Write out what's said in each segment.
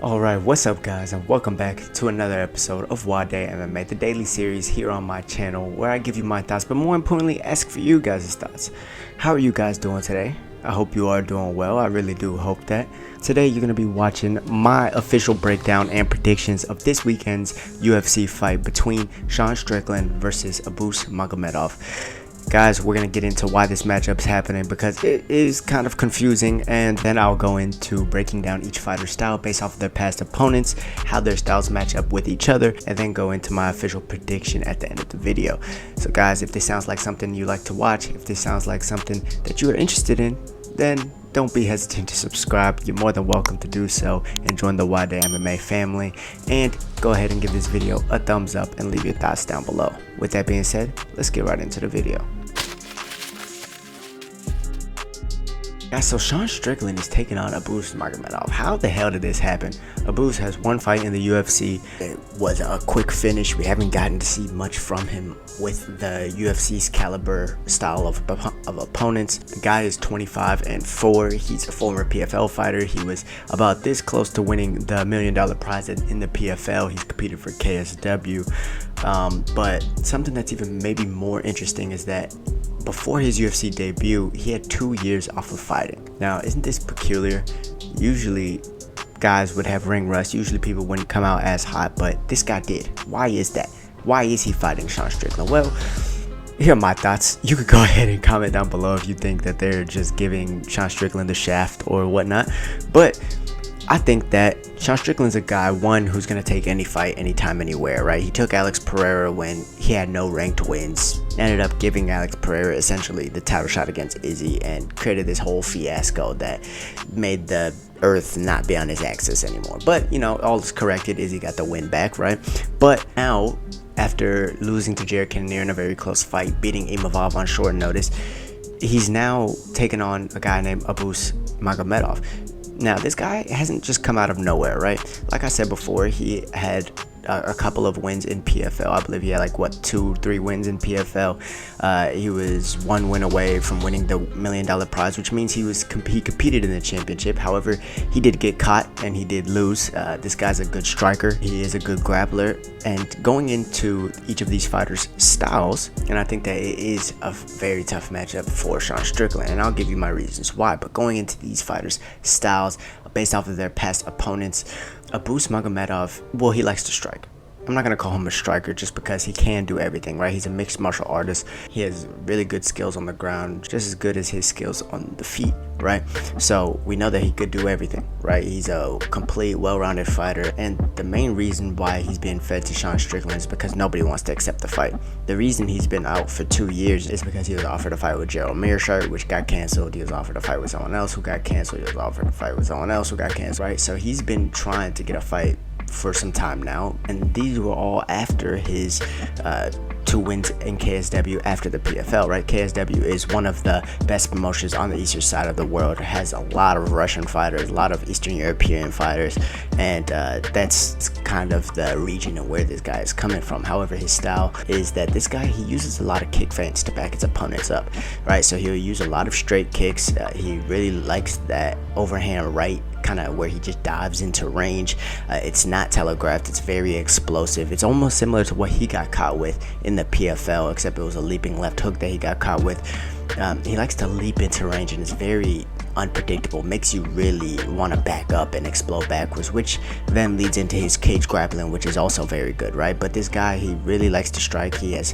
Alright, what's up guys, and welcome back to another episode of Nwadei MMA, the daily series here on my channel where I give you my thoughts, but more importantly ask for you guys' thoughts. How are you guys doing today? I hope you are doing well. I really do hope that. Today you're going to be watching my official breakdown and predictions of this weekend's UFC fight between Sean Strickland versus Abus Magomedov. Guys, we're going to get into why this matchup's happening because it is kind of confusing, and then I'll go into breaking down each fighter's style based off of their past opponents, how their styles match up with each other, and then go into my official prediction at the end of the video. So guys, if this sounds like something you like to watch, if this sounds like something that you are interested in, then don't be hesitant to subscribe. You're more than welcome to do so and join the Nwadei MMA family, and go ahead and give this video a thumbs up and leave your thoughts down below. With that being said, let's get right into the video. Guys, so Sean Strickland is taking on Abus Magomedov. How the hell did this happen? Abus has one fight in the UFC. It was a quick finish. We haven't gotten to see much from him with the UFC's caliber style of opponents. The guy is 25-4. He's a former PFL fighter. He was about this close to winning the $1 million prize in the PFL. He's competed for KSW. But something that's even maybe more interesting is that before his UFC debut, he had 2 years off of fighting. Now, isn't this peculiar? Usually, guys would have ring rust. Usually, people wouldn't come out as hot, but this guy did. Why is that? Why is he fighting Sean Strickland? Well, here are my thoughts. You could go ahead and comment down below if you think that they're just giving Sean Strickland the shaft or whatnot. But I think that Sean Strickland's a guy, one, who's going to take any fight, anytime, anywhere, right? He took Alex Pereira when he had no ranked wins, ended up giving Alex Pereira essentially the title shot against Izzy, and created this whole fiasco that made the earth not be on his axis anymore. But, you know, all is corrected. Izzy got the win back, right? But now, after losing to Jared Cannonier in a very close fight, beating Imavov on short notice, he's now taken on a guy named Abus Magomedov. Now, this guy hasn't just come out of nowhere, right? Like I said before, he had a couple of wins in PFL. I believe he had like, what, 2-3 wins in PFL. He was one win away from winning the $1 million prize, which means he competed in the championship. However, he did get caught and he did lose. This guy's a good striker. He is a good grappler. And going into each of these fighters' styles, and I think that it is a very tough matchup for Sean Strickland, and I'll give you my reasons why. But going into these fighters' styles based off of their past opponents, Abus Magomedov, well, he likes to strike. I'm not going to call him a striker just because he can do everything, right? He's a mixed martial artist. He has really good skills on the ground, just as good as his skills on the feet, right? So we know that he could do everything, right? He's a complete, well-rounded fighter, and the main reason why he's being fed to Sean Strickland is because nobody wants to accept the fight. The reason he's been out for 2 years is because he was offered a fight with Gerald Mearshart, which got canceled. He was offered a fight with someone else who got canceled. He was offered a fight with someone else who got canceled, right? So he's been trying to get a fight for some time now, and these were all after his 2 wins in KSW after the PFL, right? KSW is one of the best promotions on the eastern side of the world. It has a lot of Russian fighters, a lot of Eastern European fighters, and that's kind of the region of where this guy is coming from. However, his style is that this guy, he uses a lot of kick feints to back his opponents up, right? So he'll use a lot of straight kicks. He really likes that overhand right, kind of where he just dives into range. It's not telegraphed. It's very explosive. It's almost similar to what he got caught with in the PFL, except it was a leaping left hook that he got caught with. He likes to leap into range, and it's very unpredictable. Makes you really want to back up and explode backwards, which then leads into his cage grappling, which is also very good, right? But this guy, he really likes to strike. He has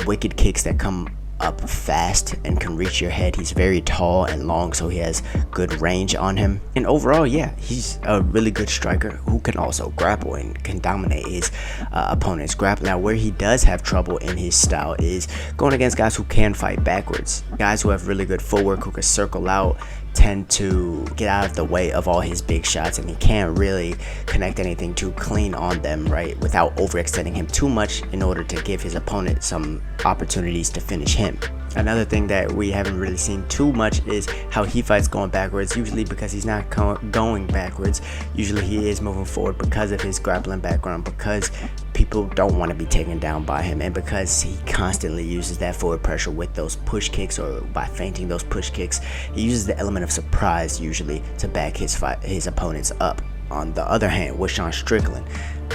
wicked kicks that come up fast and can reach your head. He's very tall and long, so he has good range on him. And overall, yeah, he's a really good striker who can also grapple and can dominate his opponent's grapple. Now, where he does have trouble in his style is going against guys who can fight backwards. Guys who have really good footwork, who can circle out, tend to get out of the way of all his big shots, and he can't really connect anything too clean on them, right, without overextending him too much in order to give his opponent some opportunities to finish him. Another thing that we haven't really seen too much is how he fights going backwards, usually because he's not going backwards. Usually he is moving forward because of his grappling background, because people don't want to be taken down by him, and because he constantly uses that forward pressure with those push kicks, or by feinting those push kicks. He uses the element of surprise usually to back his opponents up. On the other hand, with Sean Strickland,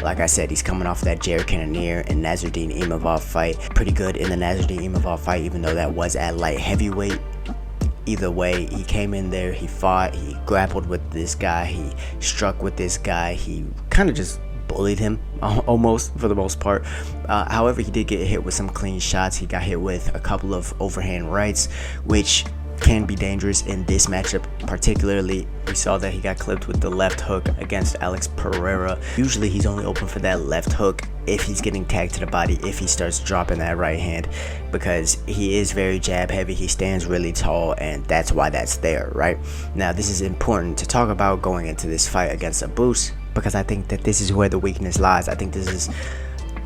like I said, he's coming off that Jared Cannonier and Nwadei MMA fight. Pretty good in the Nwadei MMA fight, even though that was at light heavyweight. Either way, he came in there, he fought, he grappled with this guy, he struck with this guy, he kind of just bullied him almost for the most part. However, he did get hit with some clean shots. He got hit with a couple of overhand rights, which can be dangerous in this matchup. Particularly, we saw that he got clipped with the left hook against Alex Pereira. Usually he's only open for that left hook if he's getting tagged to the body, if he starts dropping that right hand, because he is very jab heavy. He stands really tall, and that's why that's there. Right now, this is important to talk about going into this fight against Abus, because I think that this is where the weakness lies. I think this is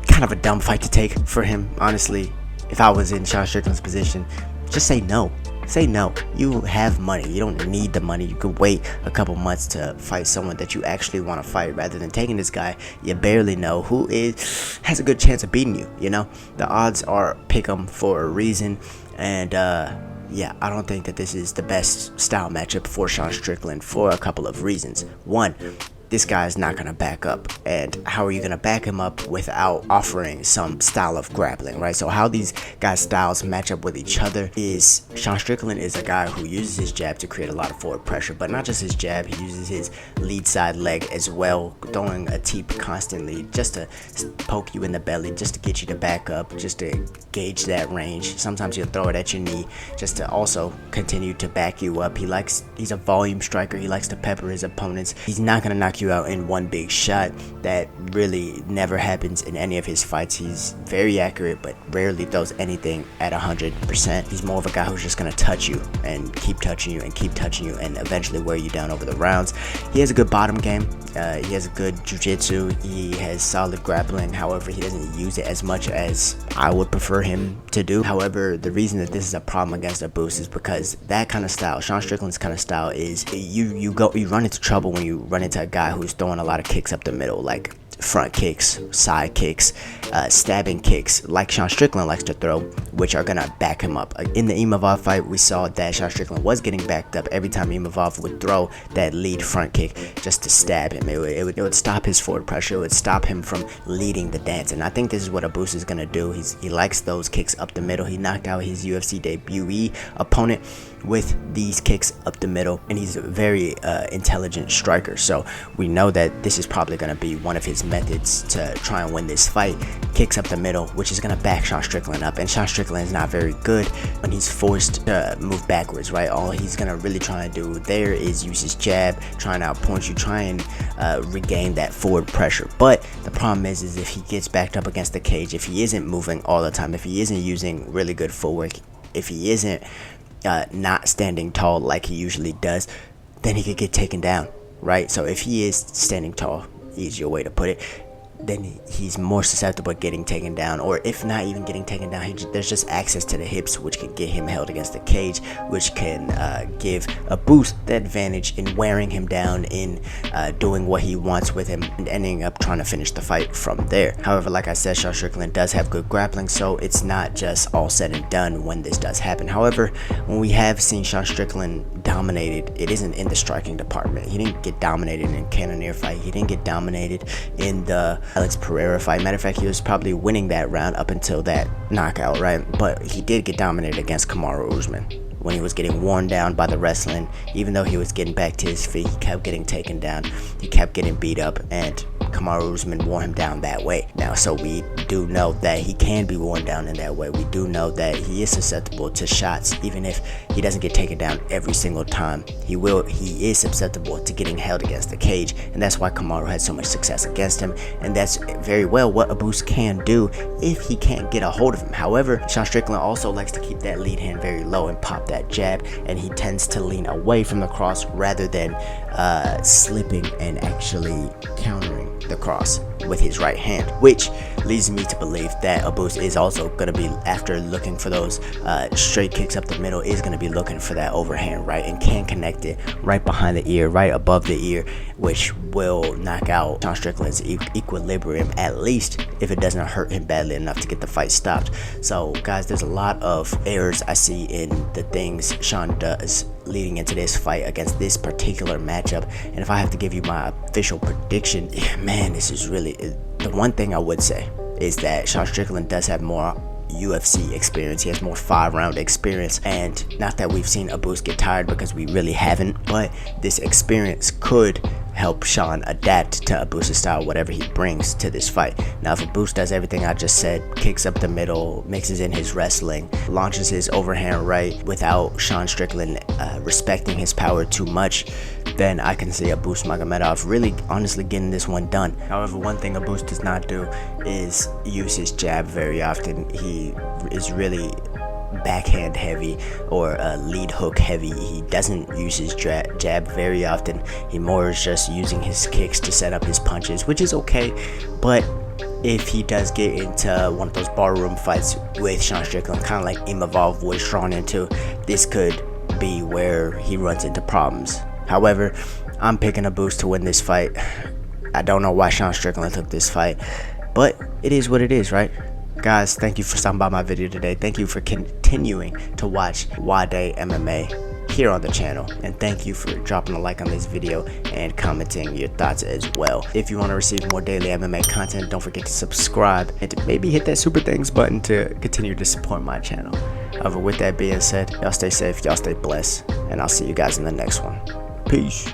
kind of a dumb fight to take for him, honestly. If I was in Sean Strickland's position, just say no. Say no. You have money. You don't need the money. You could wait a couple months to fight someone that you actually want to fight, rather than taking this guy you barely know who has a good chance of beating you. You know, the odds are pick 'em for a reason, and yeah, I don't think that this is the best style matchup for Sean Strickland for a couple of reasons. One, this guy is not going to back up, and how are you going to back him up without offering some style of grappling, right? So how these guys' styles match up with each other is Sean Strickland is a guy who uses his jab to create a lot of forward pressure, but not just his jab, he uses his lead side leg as well, throwing a teep constantly just to poke you in the belly, just to get you to back up, just to gauge that range. Sometimes he'll throw it at your knee just to also continue to back you up. He's a volume striker. He likes to pepper his opponents. He's not going to knock you out in one big shot. That really never happens in any of his fights. He's very accurate, but rarely throws anything at 100%. He's more of a guy who's just going to touch you and keep touching you and keep touching you and eventually wear you down over the rounds. He has a good bottom game. He has a good jiu-jitsu. He has solid grappling. However, he doesn't use it as much as I would prefer him to do. However, the reason that this is a problem against Abus is because that kind of style, Sean Strickland's kind of style, is you run into trouble when you run into a guy who's throwing a lot of kicks up the middle, like front kicks, side kicks, stabbing kicks, like Sean Strickland likes to throw, which are gonna back him up. In the Imavov fight, we saw that Sean Strickland was getting backed up every time Imavov would throw that lead front kick just to stab him. It would stop his forward pressure. It would stop him from leading the dance, and I think this is what Abus is gonna do. He likes those kicks up the middle. He knocked out his UFC debutee opponent with these kicks up the middle, and he's a very intelligent striker, so we know that this is probably going to be one of his methods to try and win this fight. Kicks up the middle, which is going to back Sean Strickland up, and Sean Strickland is not very good when he's forced to move backwards, right? All he's going to really try to do there is use his jab, try and outpoint you, try and regain that forward pressure. But the problem is if he gets backed up against the cage, if he isn't moving all the time, if he isn't using really good footwork, if he isn't not standing tall like he usually does, then he could get taken down, right? So if he is standing tall, easier way to put it, then he's more susceptible to getting taken down, or if not even getting taken down, there's just access to the hips, which can get him held against the cage, which can give Abus the advantage in wearing him down, in doing what he wants with him, and ending up trying to finish the fight from there. However, like I said, Sean Strickland does have good grappling, so it's not just all said and done when this does happen. However, when we have seen Sean Strickland dominated, it isn't in the striking department. He didn't get dominated in Cannonier fight. He didn't get dominated in the Alex Pereira fight. Matter of fact, he was probably winning that round up until that knockout, right? But he did get dominated against Kamaru Usman when he was getting worn down by the wrestling. Even though he was getting back to his feet, he kept getting taken down, he kept getting beat up, and Kamaru Usman wore him down that way. Now, so we do know that he can be worn down in that way. We do know that he is susceptible to shots, even if he doesn't get taken down every single time. He is susceptible to getting held against the cage, and that's why Kamaru had so much success against him, and that's very well what Abus can do if he can't get a hold of him. However, Sean Strickland also likes to keep that lead hand very low and pop that jab, and he tends to lean away from the cross rather than slipping and actually countering the cross with his right hand, which leads me to believe that Abus is also going to be, after looking for those straight kicks up the middle, is going to be looking for that overhand right, and can connect it right behind the ear, right above the ear, which will knock out Sean Strickland's equilibrium, at least if it doesn't hurt him badly enough to get the fight stopped. So guys, there's a lot of errors I see in the things Sean does leading into this fight against this particular matchup. And if I have to give you my official prediction, man, this is really, the one thing I would say is that Sean Strickland does have more UFC experience. He has more 5-round experience, and not that we've seen Abus get tired, because we really haven't, but this experience could help Sean adapt to Abus' style, whatever he brings to this fight. Now, if Abus does everything I just said, kicks up the middle, mixes in his wrestling, launches his overhand right without Sean Strickland respecting his power too much, then I can see Abus Magomedov really honestly getting this one done. However, one thing Abus does not do is use his jab very often. He is really backhand heavy or lead hook heavy. He doesn't use his jab very often. He more is just using his kicks to set up his punches, which is okay. But if he does get into one of those barroom fights with Sean Strickland, kind of like Imavov was drawn into, this could be where he runs into problems. However, I'm picking Abus to win this fight. I don't know why Sean Strickland took this fight, but it is what it is, right? Guys, thank you for stopping by my video today. Thank you for continuing to watch Nwadei MMA here on the channel, and thank you for dropping a like on this video and commenting your thoughts as well. If you want to receive more daily MMA content, don't forget to subscribe and to maybe hit that super thanks button to continue to support my channel. However, with that being said, y'all stay safe, y'all stay blessed, and I'll see you guys in the next one. Peace.